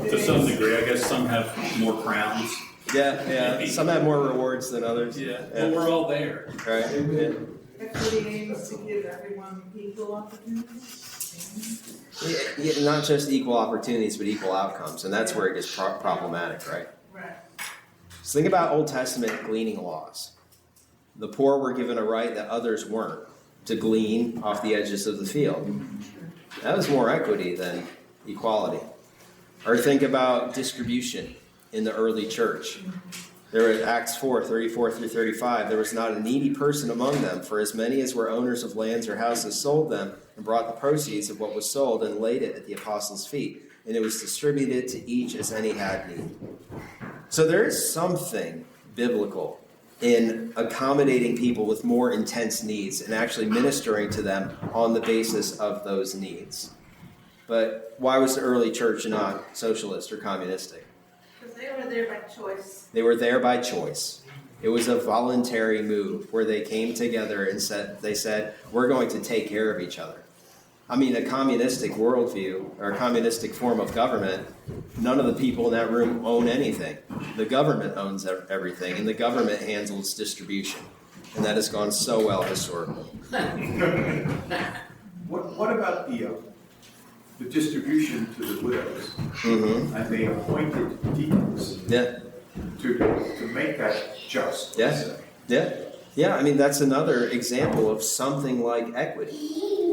S3: To some degree, I guess some have more crowns.
S2: Yeah. Some have more rewards than others.
S3: Yeah. Well, we're all there.
S2: Right. Yeah.
S13: Equity aims to give everyone equal opportunities.
S2: Yeah, not just equal opportunities, but equal outcomes, and that's where it gets problematic, right?
S13: Right.
S2: So think about Old Testament gleaning laws. The poor were given a right that others weren't to glean off the edges of the field. That was more equity than equality. Or think about distribution in the early church. There at Acts 4, 34 through 35, there was not a needy person among them, for as many as were owners of lands or houses sold them and brought the proceeds of what was sold and laid it at the apostles' feet. And it was distributed to each as any had need. So there is something biblical in accommodating people with more intense needs and actually ministering to them on the basis of those needs. But why was the early church not socialist or communistic?
S13: Because they were there by choice.
S2: They were there by choice. It was a voluntary move where they came together and said, we're going to take care of each other. A communistic worldview or a communistic form of government, none of the people in that room own anything. The government owns everything, and the government handles distribution. And that has gone so well historically.
S6: What about the distribution to the widows?
S2: Mm-hmm.
S6: And they appointed deacons to make that just.
S2: Yeah, that's another example of something like equity.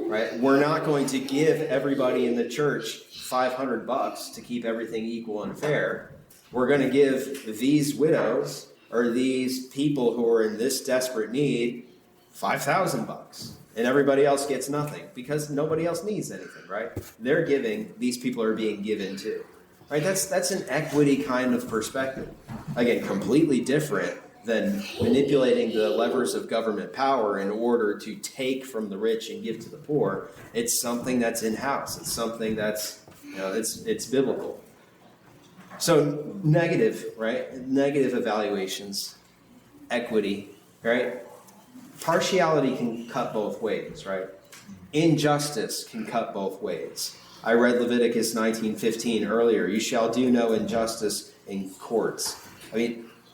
S2: Right? We're not going to give everybody in the church $500 to keep everything equal and fair. We're going to give these widows or these people who are in this desperate need $5,000, and everybody else gets nothing because nobody else needs anything, right? They're giving; these people are being given too, right? That's an equity kind of perspective. Again, completely different than manipulating the levers of government power in order to take from the rich and give to the poor. It's something that's in-house. It's something that's, it's biblical. So negative, right? Negative evaluations, equity, right? Partiality can cut both ways, right? Injustice can cut both ways. I read Leviticus 19:15 earlier. You shall do no injustice in courts.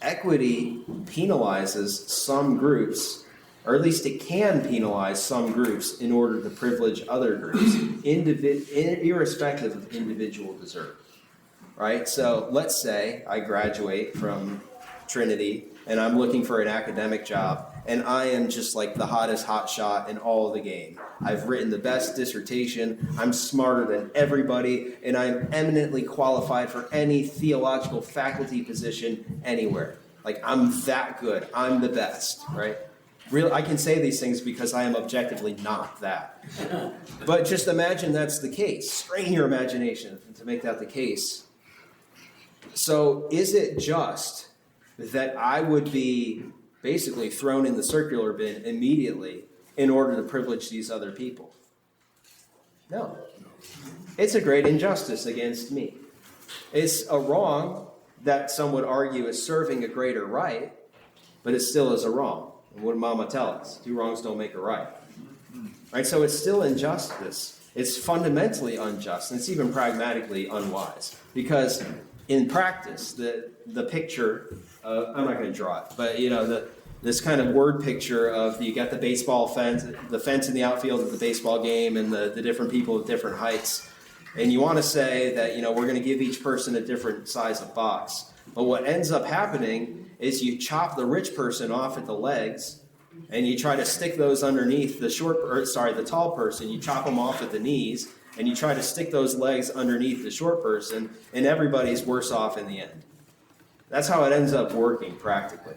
S2: Equity penalizes some groups, or at least it can penalize some groups in order to privilege other groups, irrespective of individual desert, right? So let's say I graduate from Trinity and I'm looking for an academic job, and I am just like the hottest hotshot in all of the game. I've written the best dissertation, I'm smarter than everybody, and I'm eminently qualified for any theological faculty position anywhere. Like, I'm that good, I'm the best, right? I can say these things because I am objectively not that. But just imagine that's the case. Strain your imagination to make that the case. So is it just that I would be basically thrown in the circular bin immediately in order to privilege these other people? No. It's a great injustice against me. It's a wrong that some would argue is serving a greater right, but it still is a wrong. And what did Mama tell us? 2 wrongs don't make a right. Right? So it's still injustice. It's fundamentally unjust, and it's even pragmatically unwise. Because in practice, the picture, I'm not going to draw it, but this kind of word picture of you got the baseball fence, the fence in the outfield of the baseball game, and the different people with different heights. And you want to say that, we're going to give each person a different size of box. But what ends up happening is you chop the rich person off at the legs, and you try to stick those underneath the tall person. You chop them off at the knees, and you try to stick those legs underneath the short person, and everybody's worse off in the end. That's how it ends up working practically.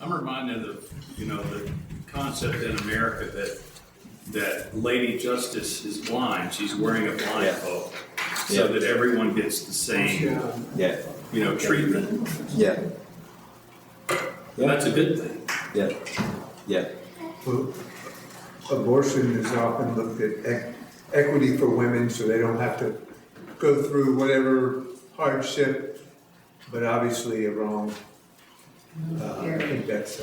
S3: I'm reminded of, the concept in America that Lady Justice is blind. She's wearing a blindfold so that everyone gets the same, treatment.
S2: Yeah.
S3: And that's a good thing.
S2: Yeah. Yeah.
S7: Well, abortion is often looked at equity for women so they don't have to go through whatever hardship, but obviously a wrong. I think that's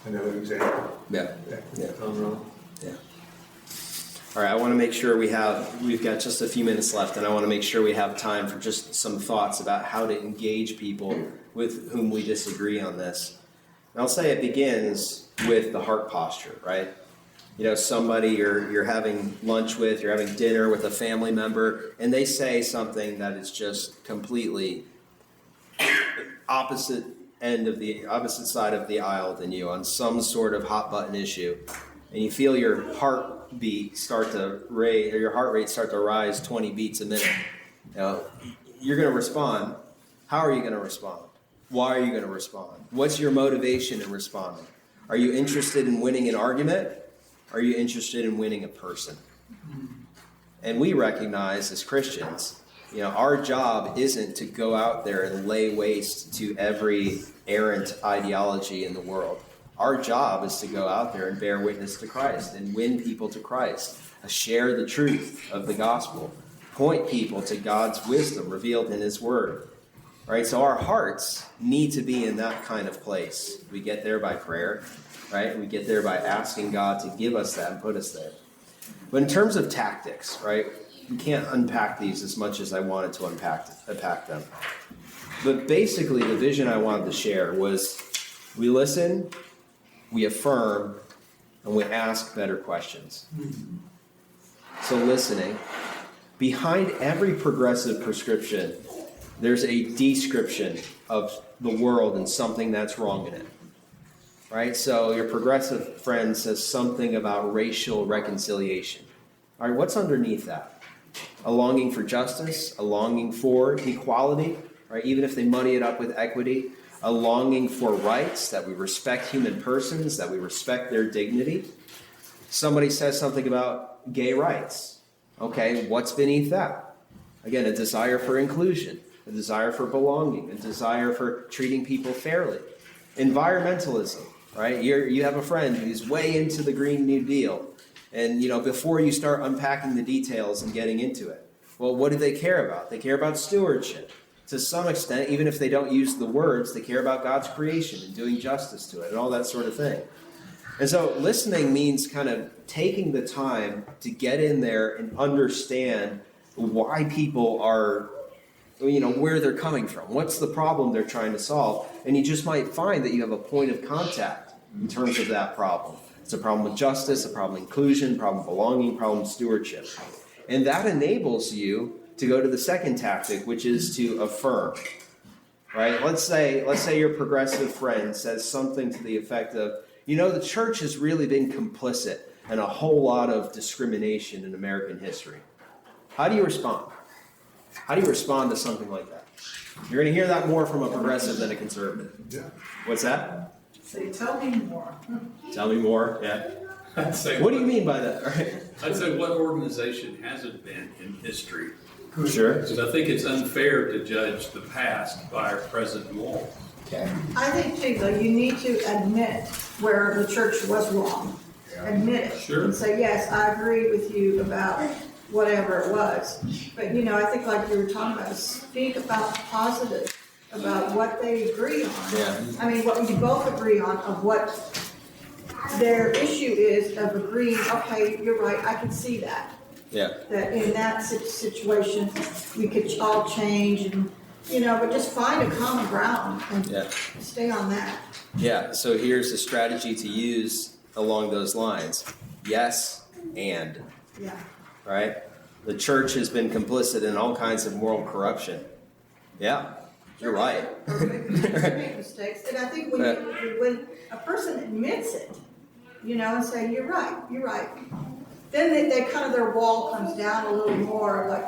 S7: another example.
S2: Yeah.
S7: I'm wrong.
S2: Yeah. All right, I want to make sure we've got just a few minutes left, and I want to make sure we have time for just some thoughts about how to engage people with whom we disagree on this. And I'll say it begins with the heart posture, right? Somebody you're having lunch with, you're having dinner with a family member, and they say something that is just completely opposite side of the aisle than you on some sort of hot button issue, and you feel your heartbeat start to raise, or your heart rate start to rise 20 beats a minute. You're going to respond. How are you going to respond? Why are you going to respond? What's your motivation in responding? Are you interested in winning an argument? Are you interested in winning a person? And we recognize as Christians, our job isn't to go out there and lay waste to every errant ideology in the world. Our job is to go out there and bear witness to Christ and win people to Christ, share the truth of the gospel, point people to God's wisdom revealed in His Word. Right? So our hearts need to be in that kind of place. We get there by prayer, right? We get there by asking God to give us that and put us there. But in terms of tactics, right? We can't unpack these as much as I wanted to unpack them. But basically, the vision I wanted to share was we listen, we affirm, and we ask better questions. So listening. Behind every progressive prescription, there's a description of the world and something that's wrong in it. Right? So your progressive friend says something about racial reconciliation. All right, what's underneath that? A longing for justice, a longing for equality, right? Even if they muddy it up with equity, a longing for rights, that we respect human persons, that we respect their dignity. Somebody says something about gay rights. Okay, what's beneath that? Again, a desire for inclusion, a desire for belonging, a desire for treating people fairly. Environmentalism, right? You have a friend who's way into the Green New Deal. And, before you start unpacking the details and getting into it, well, what do they care about? They care about stewardship. To some extent, even if they don't use the words, they care about God's creation and doing justice to it and all that sort of thing. And so listening means kind of taking the time to get in there and understand why people are, where they're coming from. What's the problem they're trying to solve? And you just might find that you have a point of contact in terms of that problem. It's a problem with justice, a problem with inclusion, a problem with belonging, a problem with stewardship. And that enables you to go to the second tactic, which is to affirm. Right? Let's say your progressive friend says something to the effect of, You know, the church has really been complicit in a whole lot of discrimination in American history. How do you respond? How do you respond to something like that? You're going to hear that more from a progressive than a conservative.
S7: Yeah.
S2: What's that?
S13: Say, tell me more.
S2: Tell me more. Yeah.
S3: I'd say,
S2: What do you mean by that?
S3: I'd say what organization hasn't been in history?
S2: Sure.
S3: Because I think it's unfair to judge the past by our present moral.
S2: Okay.
S8: I think too, though, you need to admit where the church was wrong. Admit it.
S3: Sure.
S8: And say, yes, I agree with you about whatever it was. But, you know, I think like you were talking about, speak about positive, about what they agree on.
S2: Yeah.
S8: I mean, what you both agree on of what their issue is of agreeing, okay, you're right, I can see that.
S2: Yeah.
S8: That in that situation, we could all change and, you know, but just find a common ground and
S2: Yeah.
S8: stay on that.
S2: Yeah. So here's a strategy to use along those lines. Yes and.
S8: Yeah.
S2: Right? The church has been complicit in all kinds of moral corruption. Yeah. You're right.
S8: Make mistakes, and I think when a person admits it, you know, and say, you're right, then they kind of, their wall comes down a little more, like,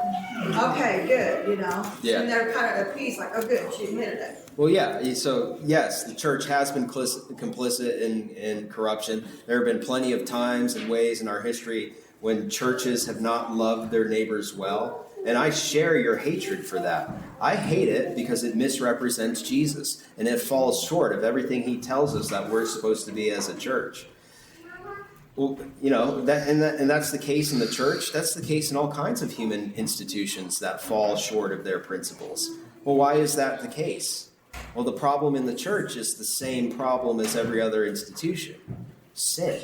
S8: okay, good, you know?
S2: Yeah.
S8: And they're kind of at peace, like, oh, good, she admitted it.
S2: Well, yeah. So, yes, the church has been complicit in corruption. There have been plenty of times and ways in our history when churches have not loved their neighbors well. And I share your hatred for that. I hate it because it misrepresents Jesus and it falls short of everything he tells us that we're supposed to be as a church. Well, you know, and that's the case in the church. That's the case in all kinds of human institutions that fall short of their principles. Well, why is that the case? Well, the problem in the church is the same problem as every other institution: sin.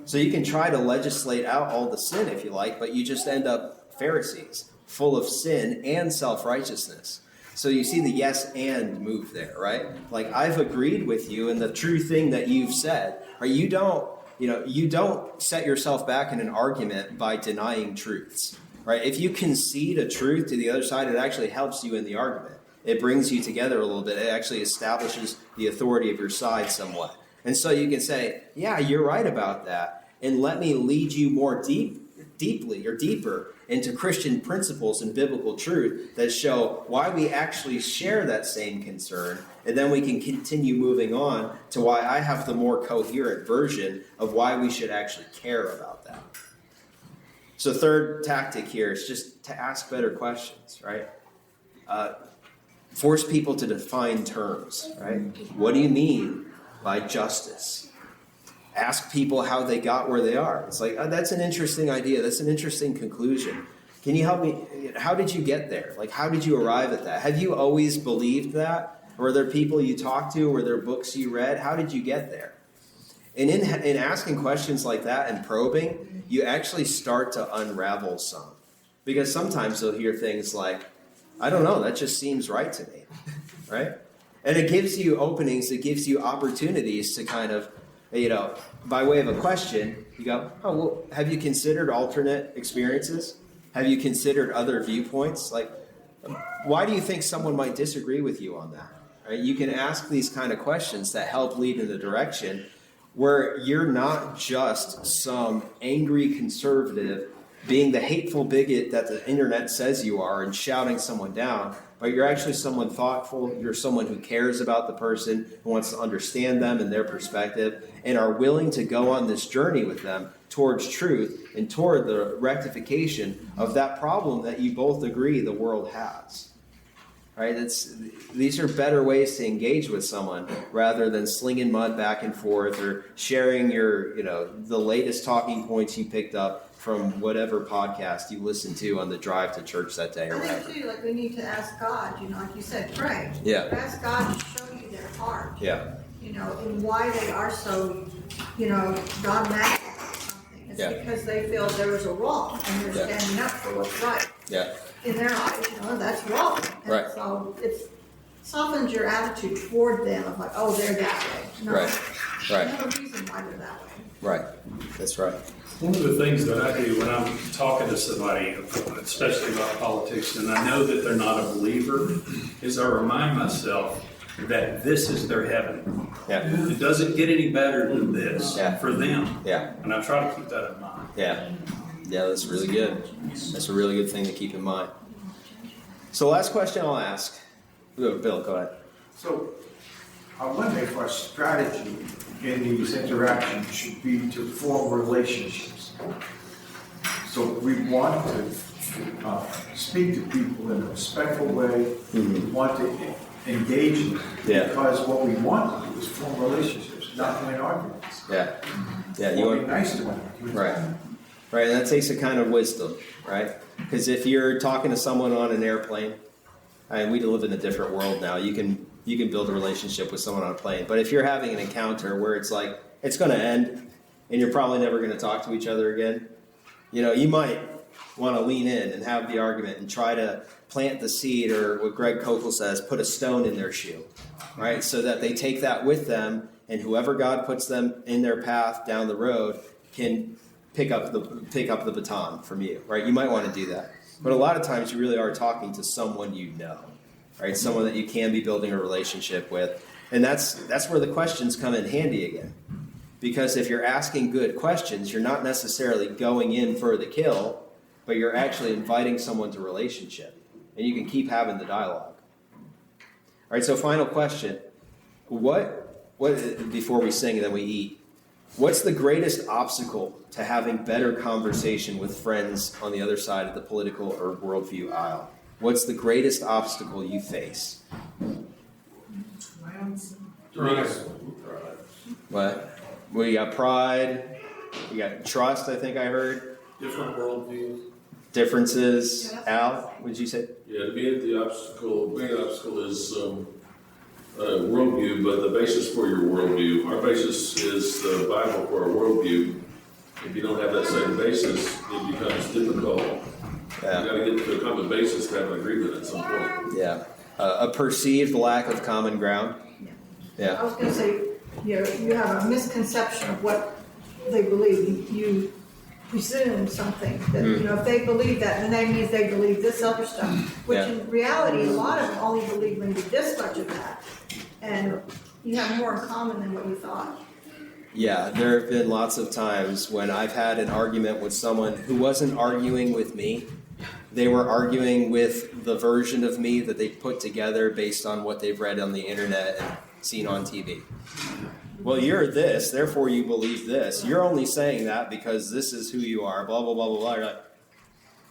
S2: So you can try to legislate out all the sin if you like, but you just end up Pharisees, full of sin and self-righteousness. So you see the yes and move there, right? Like, I've agreed with you in the true thing that you've said, or you don't set yourself back in an argument by denying truths, right? If you concede a truth to the other side, it actually helps you in the argument. It brings you together a little bit. It actually establishes the authority of your side somewhat. And so you can say, yeah, you're right about that, and let me lead you more deeply or deeper into Christian principles and biblical truth that show why we actually share that same concern, and then we can continue moving on to why I have the more coherent version of why we should actually care about that. So third tactic here is just to ask better questions, right? Force people to define terms, right? What do you mean by justice? Ask people how they got where they are. It's like, oh, that's an interesting idea. That's an interesting conclusion. Can you help me? How did you get there? Like, how did you arrive at that? Have you always believed that? Were there people you talked to? Were there books you read? How did you get there? And in asking questions like that and probing, you actually start to unravel some. Because sometimes you'll hear things like, I don't know, that just seems right to me, right? And it gives you openings, it gives you opportunities to kind of, you know, by way of a question, you go, oh, well, have you considered alternate experiences? Have you considered other viewpoints? Like, why do you think someone might disagree with you on that? Right? You can ask these kind of questions that help lead in the direction where you're not just some angry conservative being the hateful bigot that the internet says you are and shouting someone down, but you're actually someone thoughtful. You're someone who cares about the person, who wants to understand them and their perspective, and are willing to go on this journey with them towards truth and toward the rectification of that problem that you both agree the world has. Right? These are better ways to engage with someone rather than slinging mud back and forth or sharing your, the latest talking points you picked up from whatever podcast you listened to on the drive to church that day or whatever.
S8: I think too, like we need to ask God, like you said, pray.
S2: Yeah.
S8: Ask God to show you their heart.
S2: Yeah.
S8: And why they are so, dogmatic about something. It's because they feel there was a wrong and they're standing up for what's right.
S2: Yeah.
S8: In their eyes, that's wrong. And
S2: right.
S8: So it softens your attitude toward them of like, oh, they're that way. No,
S2: right.
S8: There's no reason why they're that way.
S2: Right. That's right.
S3: One of the things that I do when I'm talking to somebody, especially about politics, and I know that they're not a believer, is I remind myself that this is their heaven.
S2: Yeah.
S3: It doesn't get any better than this
S2: Yeah.
S3: for them.
S2: Yeah.
S3: And I try to keep that in mind.
S2: Yeah. Yeah, that's really good. That's a really good thing to keep in mind. So last question I'll ask. Bill, go ahead.
S6: So, I wonder if our strategy in these interactions should be to form relationships. So we want to speak to people in a respectful way, we want to engage them.
S2: Yeah.
S6: Because what we want to do is form relationships, not win arguments.
S2: Yeah. Yeah.
S6: You want to be nice to one another.
S2: Right. Right. And that takes a kind of wisdom, right? Because if you're talking to someone on an airplane, I mean, we live in a different world now. You can build a relationship with someone on a plane. But if you're having an encounter where it's like, it's going to end and you're probably never going to talk to each other again, you might want to lean in and have the argument and try to plant the seed, or what Greg Kokel says, put a stone in their shoe, right? So that they take that with them, and whoever God puts them in their path down the road can pick up the baton from you, right? You might want to do that. But a lot of times you really are talking to someone you know, right? Someone that you can be building a relationship with. And that's where the questions come in handy again. Because if you're asking good questions, you're not necessarily going in for the kill, but you're actually inviting someone to relationship. And you can keep having the dialogue. All right, so final question. What before we sing and then we eat, what's the greatest obstacle to having better conversation with friends on the other side of the political or worldview aisle? What's the greatest obstacle you face? What? Well, you got pride, you got trust, I think I heard.
S9: Different worldviews.
S2: Differences. Al, what did you say?
S9: Yeah, to me, the main obstacle is worldview, but the basis for your worldview. Our basis is the Bible for our worldview. If you don't have that same basis, it becomes difficult.
S2: Yeah.
S9: You got to get to a common basis to have an agreement at some point.
S2: Yeah. A perceived lack of common ground. Yeah.
S8: I was going to say, you have a misconception of what they believe. You presume something that, if they believe that, then that means they believe this other stuff, which in reality, a lot of them only believe maybe this much of that. And you have more in common than what you thought.
S2: Yeah, there have been lots of times when I've had an argument with someone who wasn't arguing with me. They were arguing with the version of me that they put together based on what they've read on the internet and seen on TV. Well, you're this, therefore you believe this. You're only saying that because this is who you are, blah, blah, blah, blah, blah. You're like,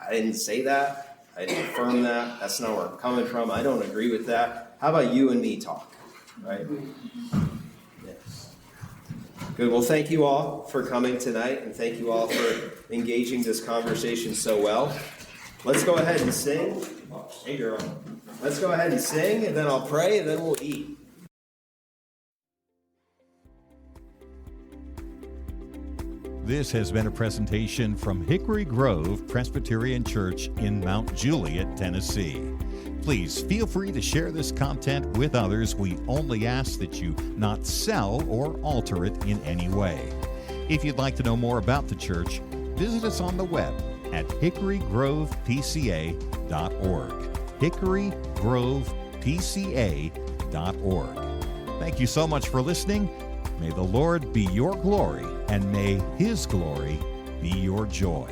S2: I didn't say that. I didn't affirm that. That's not where I'm coming from. I don't agree with that. How about you and me talk, right? Yes. Good. Well, thank you all for coming tonight, and thank you all for engaging this conversation so well. Let's go ahead and sing. Hey, girl. Let's go ahead and sing, and then I'll pray, and then we'll eat.
S1: This has been a presentation from Hickory Grove Presbyterian Church in Mount Juliet, Tennessee. Please feel free to share this content with others. We only ask that you not sell or alter it in any way. If you'd like to know more about the church, visit us on the web at hickorygrovepca.org. hickorygrovepca.org. Thank you so much for listening. May the Lord be your glory, and may His glory be your joy.